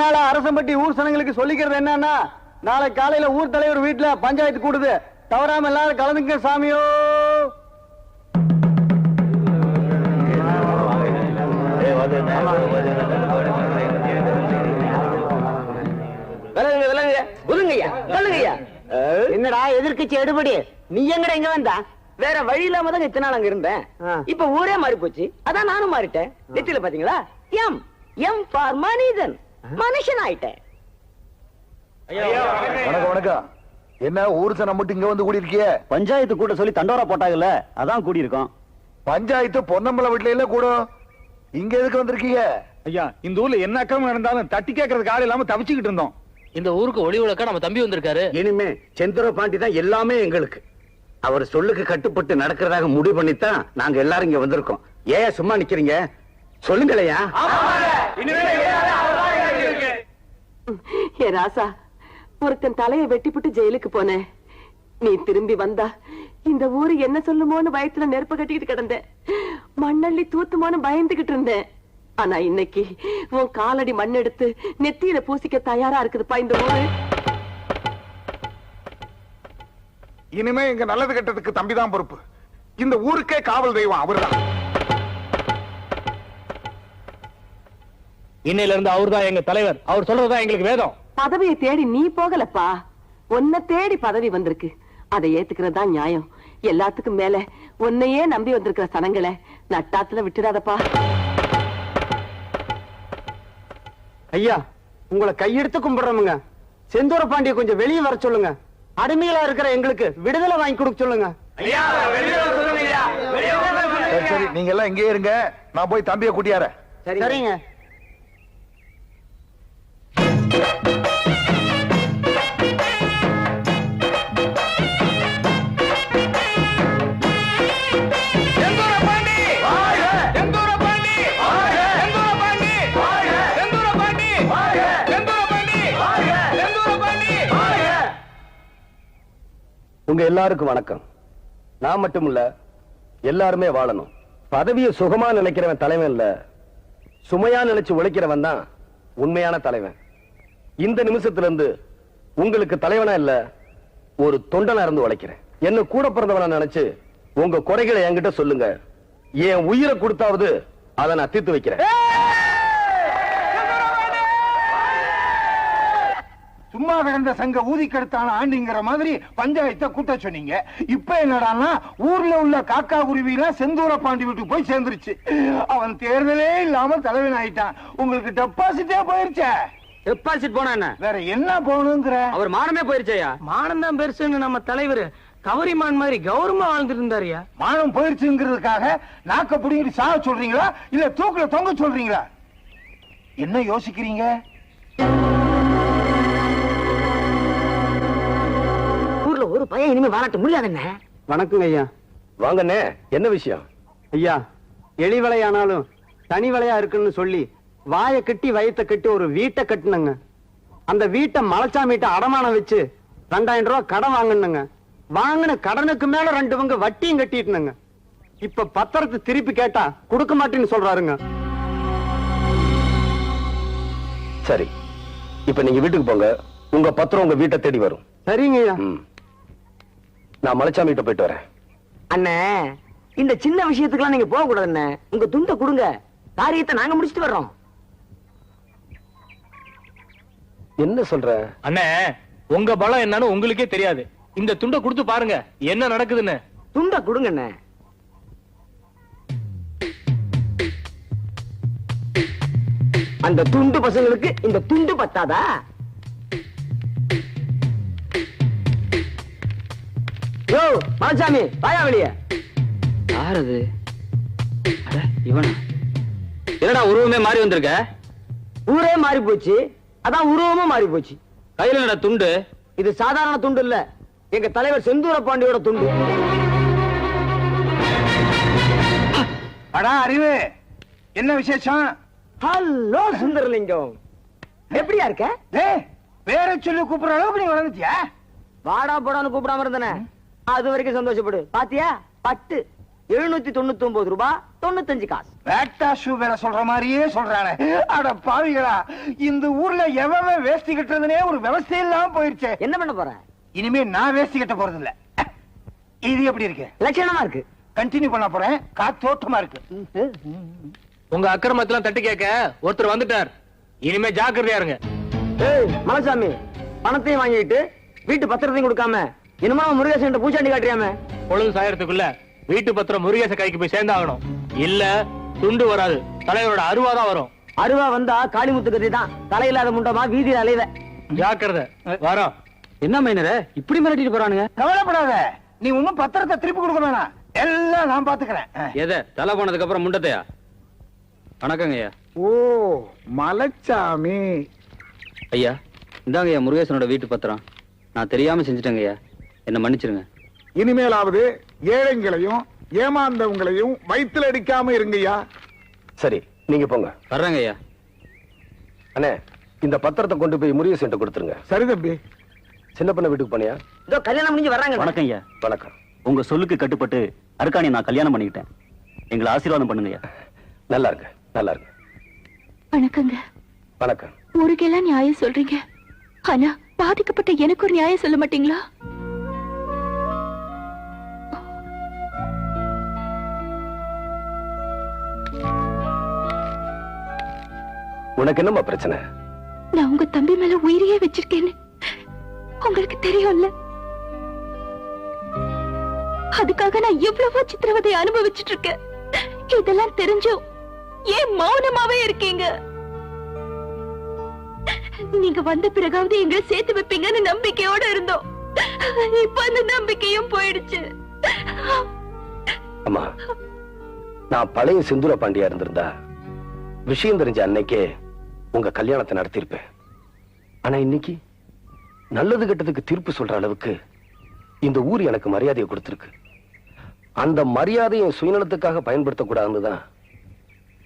அதனால அரசம்பட்டி ஊர் சனங்களுக்கு சொல்லிக்கிறது என்னன்னா, நாளை காலையில ஊர் தலைவர் வீட்டுல பஞ்சாயத்து கூடுது, தவறாம எல்லாரும் கலந்துங்க சாமியோ. என்னடா எதிர்கட்சி எடுபடி, நீ எங்கட இங்க வந்தா? வேற வழி இல்லாம தான் இத்தனை நாள் அங்க இருந்தேன். இப்ப ஊரே மாறி போச்சு, அதான் நானும் மாறிட்டேன். நெத்தியில பாத்தீங்களா, எம் எம் ஃபார் மனிதன், மனுஷன் ஆயிட்டேன். வணக்கம் வணக்கம். என்ன ஊர் சனம் மட்டும் இங்க வந்து கூடி இருக்கிய? பஞ்சாயத்து கூட சொல்லி தண்டோரா போட்டாங்கல்ல, அதான் கூடி இருக்கோம். பஞ்சாயத்து பொன்னம்பல வீட்டுல இல்ல கூட, இங்க எதுக்கு வந்திருக்கீங்க? ஐயா, இந்த ஊர்ல என்ன அக்கிரமம் நடந்தாலும் தட்டி கேட்கறதுக்கு ஆள் இல்லாம தவிச்சுக்கிட்டு இருந்தோம். இந்த ஊருக்கு ஒளி விளக்கா நம்ம தம்பி வந்திருக்காரு. இனிமே செந்தூர பாண்டி தான் எல்லாமே எங்களுக்கு. அவர் சொல்லுக்கு கட்டுப்பட்டு நடக்கிறதாக முடிவு பண்ணித்தான் நாங்க எல்லாரும் இங்க வந்திருக்கோம். ஏன் சும்மா நிக்கிறீங்க, சொல்லுங்களையா. ஏ ராசா, ஒருத்தன் தலையை வெட்டிப்புட்டு ஜெயிலுக்கு போனேன். நீ திரும்பி வந்தா இந்த ஊரு என்ன சொல்லுமோன்னு பயத்துல நெருப்பு கட்டிக்கிட்டு கிடந்தேன். மண்ணள்ளி தூத்துமோன்னு பயந்துகிட்டு இருந்தேன். ஆனா இன்னைக்கு உன் காலடி மண் எடுத்து நெத்தியில பூசிக்க தயாரா இருக்குதுப்பா இந்த ஊரு. இனிமே இங்க நல்லது கெட்டதுக்கு தம்பிதான் பொறுப்பு. இந்த ஊருக்கே காவல் தெய்வம் அவர்தான். இன்னையில இருந்து அவர்தான் எங்க தலைவர். அவர் சொல்றதுதான் எங்களுக்கு வேதம். பதவியை தேடி நீ போகலப்பா, உன்னை தேடி பதவி வந்திருக்கு. அதை ஏத்துக்கிறதா நியாயம். எல்லாத்துக்கும் மேல உன்னையே நம்பி வந்திருக்கிற சனங்களை நட்டாத்துல விட்டுடாதப்பா. ஐயா, உங்களை கையெடுத்து கும்பிடுறோமுங்க. செந்தூர பாண்டிய கொஞ்சம் வெளியே வர சொல்லுங்க. அடிமையில இருக்கிற எங்களுக்கு விடுதலை வாங்கி கொடுக்க சொல்லுங்க. சரி, நீங்க எல்லாம் இங்கே இருங்க, நான் போய் தம்பியை கூட்டியாரேன். சரிங்க. உங்க எல்லாருக்கும் வணக்கம். நான் மட்டும் இல்ல, எல்லாருமே வாழணும். பதவியை சுகமா நினைக்கிறவன் தலைவன் இல்ல, சுமையா நினைச்சு உழைக்கிறவன் தான் உண்மையான தலைவன். இந்த நிமிஷத்துல இருந்து உங்களுக்கு தலைவனா இல்ல, ஒரு தொண்டனா இருந்து உழைக்கிறேன். என்ன கூட பிறந்தவனா நினைச்சு உங்க குறைகளை என்கிட்ட சொல்லுங்க. என் உயிரை கொடுத்தாவது அதை நான் தீர்த்து வைக்கிறேன். சும்மா கிடந்த சங்க ஊதி கெடுத்தான ஆண்டிங்கிற மாதிரி பஞ்சாயத்தை கூட்ட சொன்னீங்க. இப்ப என்னடான்னா ஊர்ல உள்ள காக்கா குருவி எல்லாம் செந்தூர பாண்டி வீட்டுக்கு போய் சேர்ந்துருச்சு. அவன் தேர்தலே இல்லாம தலைவன் ஆயிட்டான். உங்களுக்கு டெபாசிட்டே போயிருச்சே. டெபாசிட் போனா என்ன, வேற என்ன போகணுங்கிற? அவர் மானமே போயிருச்சையா. மானம் தான் பெருசுன்னு நம்ம தலைவர் கவரிமான் மாதிரி கௌரவமா வாழ்ந்துட்டு இருந்தாருயா. மானம் போயிருச்சுங்கிறதுக்காக நாக்க பிடிங்கிட்டு சாக சொல்றீங்களா, இல்ல தூக்குல தொங்க சொல்றீங்களா? என்ன யோசிக்கிறீங்க? ஊர்ல ஒரு பையன் இனிமே வாழட்ட முடியாதுன்னு. வணக்கங்க ஐயா. வாங்கண்ணே, என்ன விஷயம்? ஐயா, எலி வலையானாலும் தனி வலையா இருக்குன்னு சொல்லி வாயை கட்டி வயிற்ற கட்டி ஒரு வீட்டை கட்டுனுங்க. அந்த வீட்டை மலைச்சாமிட்ட அடமானம் வச்சு 2000 ரூபாய் கடன் வாங்கணுங்க. வாங்கின கடனுக்கு மேல 2 பங்கு வட்டியும் கட்டிட்டுனுங்க. இப்ப பத்திரத்தை திருப்பி கேட்டா கொடுக்க மாட்டேன்னு சொல்றாருங்க. சரி, இப்ப நீங்க வீட்டுக்கு போங்க. உங்க பத்திரம் உங்க வீட்டை தேடி வரும். சரிங்க ஐயா. நான் மலைச்சாமி கிட்ட போயிட்டு வரேன். அண்ணே, இந்த சின்ன விஷயத்துக்குலாம் நீங்க போக கூடாது அண்ணே. உங்க துண்டை கொடுங்க, காரியத்தை நாங்க முடிச்சிட்டு வர்றோம். என்ன சொல்ற? அண்ணே, உங்க பலம் என்னன்னு உங்களுக்கே தெரியாது. இந்த துண்டை கொடுத்து பாருங்க என்ன நடக்குதுன்னு. துண்டை கொடுங்க அண்ணே. அந்த துண்டு பசங்களுக்கு இந்த துண்டு பத்தாதா? யோ மலைச்சாமி, வாயா வெளிய. யார் அது? இவனா? என்னடா உருவமே மாறி வந்திருக்க? ஊரே மாறி போச்சு, அதான் உருவமும் மாறி போச்சு. கையில என்னடா துண்டு? இது சாதாரண துண்டு இல்ல, எங்க தலைவர் செந்தூர பாண்டியோட துண்டு. அடா அறிவு, என்ன விசேஷம்? ஹலோ சுந்தரலிங்கம், எப்படியா இருக்க? பேர சொல்லி கூப்பிடுற அளவுக்கு நீ வளர்ந்துட்டியா? வாடா போடான்னு கூப்பிடாம இருந்தன, அது வரைக்கும் சந்தோஷப்படு. பாத்தியா, பட்டு 799 ரூபாய் 95 காசு. வேட்டா ஷூ வேற சொல்ற மாதிரியே சொல்றானே. அட பாவிகளா, இந்த ஊர்ல எவன் வேஷ்டி கட்டுறதுனே ஒரு விவசாயம் இல்லாம போயிருச்சு. என்ன பண்ண போற? இனிமே நான் வேஷ்டி கட்ட போறது இல்ல. இது எப்படி இருக்கு? லட்சணமா இருக்கு. கண்டினியூ பண்ண போறேன். காத்தோட்டமா இருக்கு. உங்க அக்கிரமத்தெல்லாம் தட்டி கேட்க ஒருத்தர் வந்துட்டார். இனிமே ஜாக்கிரதையா இருங்க. ஏய் மலைச்சாமி, பணத்தையும் வாங்கிட்டு வீட்டு பத்திரத்தையும் கொடுக்காம என்னமா முருகேசன் பூச்சாண்டி காட்டுறியாம? பொழுது சாயறதுக்குள்ள வீட்டு பத்திரம் முருகேச கைக்கு போய் சேர்ந்தாகணும். இல்ல துண்டு வராது, தலைவரோட அருவாதான் வரும். அருவா வந்தா காளிமுத்து கதி தான். தலையில்லாத முண்டமா வீதியில அலைவ. ஜாக்கிரதை. வரோம். என்ன மைனரே இப்படி மிரட்டிட்டு போறானுங்க? கவலைப்படாத, நீ ஒன்னும் பத்திரத்தை திருப்பி கொடுக்க வேணாம். எல்லாம் நான் பாத்துக்கிறேன். எதை தலை போனதுக்கு அப்புறம் முண்டத்தையா? வணக்கங்க ஐயா. ஓ மலைச்சாமி. ஐயா இந்தாங்க ஐயா முருகேசனோட வீட்டு பத்திரம். நான் தெரியாம செஞ்சுட்டேங்க ஐயா, என்ன மன்னிச்சிருங்க. இனிமேலாவது ஏழைங்களையும் ஏமாந்தவங்களையும் வயிற்றுல அடிக்காம இருங்கய்யா. சரி, நீங்க போங்க. வர்றேங்க ஐயா. அண்ணே, இந்த பத்திரத்தை கொண்டு போய் முருகேசன் கொடுத்துருங்க. சரி தம்பி. சின்ன பண்ண வீட்டுக்கு போனியா? இதோ கல்யாணம் முடிஞ்சு வர்றாங்க. வணக்கம் ஐயா. வணக்கம். உங்க சொல்லுக்கு கட்டுப்பட்டு அருக்காணி நான் கல்யாணம் பண்ணிக்கிட்டேன். எங்களை ஆசீர்வாதம் பண்ணுங்க ஐயா. நல்லா இருக்கு, நல்லா இருக்கு. வணக்கங்க. வணக்கம். ஊருக்கெல்லாம் நியாயம் சொல்றீங்க, ஆனா பாதிக்கப்பட்ட எனக்கு ஒரு நியாயம் சொல்ல மாட்டீங்களா? உனக்கு என்னமா பிரச்சனை? நான் உங்க தம்பி மேல உயிரையே வச்சிருக்கேன்னு உங்களுக்கு தெரியும்ல. அதுக்காக நான் எவ்வளவோ சித்திரவதை அனுபவிச்சுட்டு இருக்கேன். இதெல்லாம் தெரிஞ்சும் ஏன் மௌனமாவே இருக்கீங்க? நீங்க வந்த பிறகாவது எங்களை சேர்த்து வைப்பீங்கன்னு நம்பிக்கையோட இருந்தோம். இப்ப அந்த நம்பிக்கையும் போயிடுச்சு. அம்மா, நான் பழைய சிந்துர பாண்டியா இருந்திருந்தா விஷயம் தெரிஞ்ச அன்னைக்கே உங்க கல்யாணத்தை நடத்திருப்பேன். ஆனா இன்னைக்கு நல்லது கெட்டதுக்கு தீர்ப்பு சொல்ற அளவுக்கு இந்த ஊர் எனக்கு மரியாதையை கொடுத்திருக்கு. அந்த மரியாதையை சுயநலத்துக்காக பயன்படுத்தக்கூடாதுன்னு தான்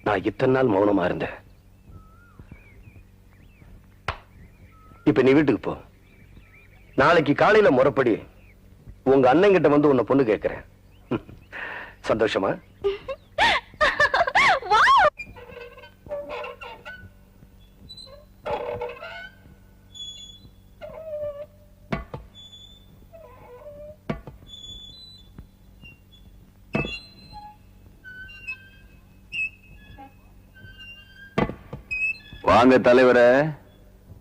நான் இத்தனை நாள் மௌனமா இருந்தேன். இப்ப நீ வீட்டுக்கு போ. நாளைக்கு காலையில முறைப்படி உங்க அண்ணன் கிட்ட வந்து உன்னை பொண்ணு கேட்கிறேன். சந்தோஷமா? வாங்க தலைவரே.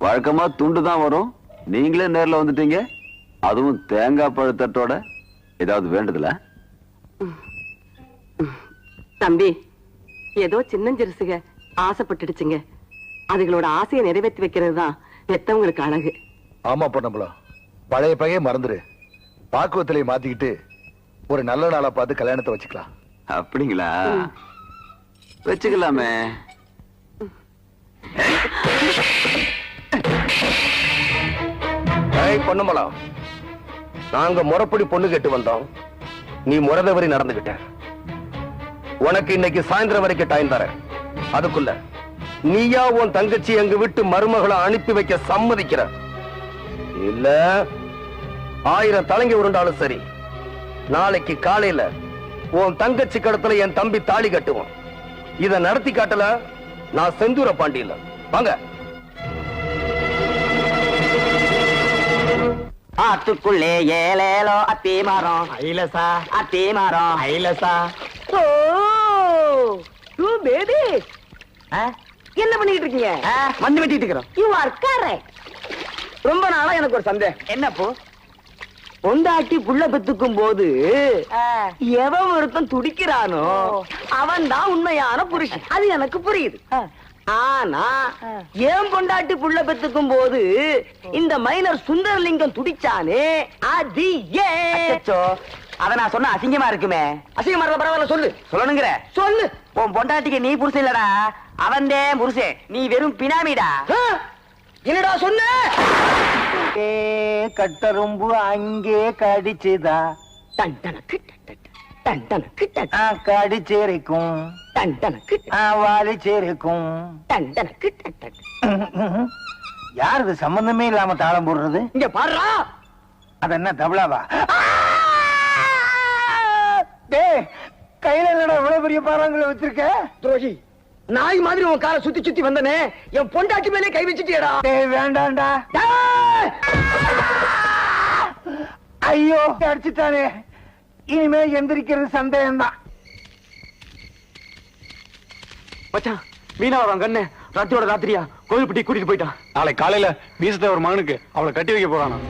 வழக்கமா துண்டு தான் வரும், நீங்களே நேர்ல வந்துட்டீங்க. அதுவும் தேங்காய் பழத்தட்டோட. ஏதாவது வேண்டுதல? தம்பி, ஏதோ சின்னஞ்சிறுசுக ஆசைப்பட்டுடுச்சுங்க. அதுகளோட ஆசையை நிறைவேற்றி வைக்கிறது தான் பெத்தவங்களுக்கு அழகு. ஆமா பொண்ணம்பளம், பழைய பகையை மறந்துரு. பாக்குவத்திலே மாத்திக்கிட்டு ஒரு நல்ல நாளா பார்த்து கல்யாணத்தை வச்சுக்கலாம். அப்படிங்களா? வச்சுக்கலாமே. பொண்ணுமலம், நாங்க முறைப்படி பொண்ணு கேட்டு வந்தோம். நீ முறைதவறி நடந்துகிட்ட. உனக்கு இன்னைக்கு சாயந்தரம் வரைக்கும் டைம் தரேன். அதுக்குள்ள நீயா உன் தங்கச்சி எங்க விட்டு மருமகளை அனுப்பி வைக்க சம்மதிக்கிற, இல்ல 1000 தலைங்க உருண்டாலும் சரி, நாளைக்கு காலையில உன் தங்கச்சி கடத்துல என் தம்பி தாலி கட்டுவோம். இத நடத்தி காட்டல நான் செந்தூர பாண்டியில. வாங்க. ஆத்துக்குள்ளே ஏலேலோ அத்தி மரம் ஐலசா, அத்தி மரம் ஐலசா. ஓ பேபி, என்ன பண்ணிட்டு இருக்கீங்க? மண்ணு வெட்டிட்டு இருக்கிறோம். You are correct. ரொம்ப நாளா எனக்கு ஒரு சந்தேகம். என்னப்போ? பொண்டாட்டி புள்ள பெத்துக்கும் போது எவன் ஒருத்தன் துடிக்கிறானோ அவன் தான் உண்மையான புருஷன். அது எனக்கு புரியுது. ஆனா ஏன் பொண்டாட்டி புள்ள பெத்துக்கும் போது இந்த மைனர் சுந்தரலிங்கம் துடிச்சானே, அது ஏன்? அத நான் சொன்ன அசிங்கமா இருக்குமே. அசிங்கமா இருக்க பரவாயில்ல, சொல்லு. சொல்லணுங்கிற சொல்லு. உன் பொண்டாட்டிக்கு நீ புருஷன் இல்லடா, அவன்தே புருஷன். நீ வெறும் பினாமிடா. என்னடா சொன்ன? கட்டரும்பு அங்கே கடிச்சுதா, டண்டனக்கு டண்டனக்கு கடிச்சிருக்கும், டண்டனக்கு வாலிச்சிருக்கும். டண்டனக்கு. யார் இது சம்பந்தமே இல்லாம தாளம் போடுறது? இங்க பாடுறா. அது என்ன தபலாவா? டேய், பெரிய பாறாங்களை வச்சிருக்க? துரோகி, நாய் மாதிரி உன் காலை சுத்தி சுத்தி வந்தனே, என் பொண்டாட்டி மேலே கை வச்சுட்டியடா. டேய் வேண்டாம்டா. ஐயோ அடிச்சுட்டானே, இனிமே எந்திரிக்கிறது சந்தேகம்தான். மச்சான், மீனாவரம் கண்ணு ராத்திரியோட ராத்திரியா கோயில்பட்டி கூட்டிட்டு போயிட்டான். நாளை காலையில வீசத்த ஒரு மகனுக்கு அவளை கட்டி வைக்க போறானா.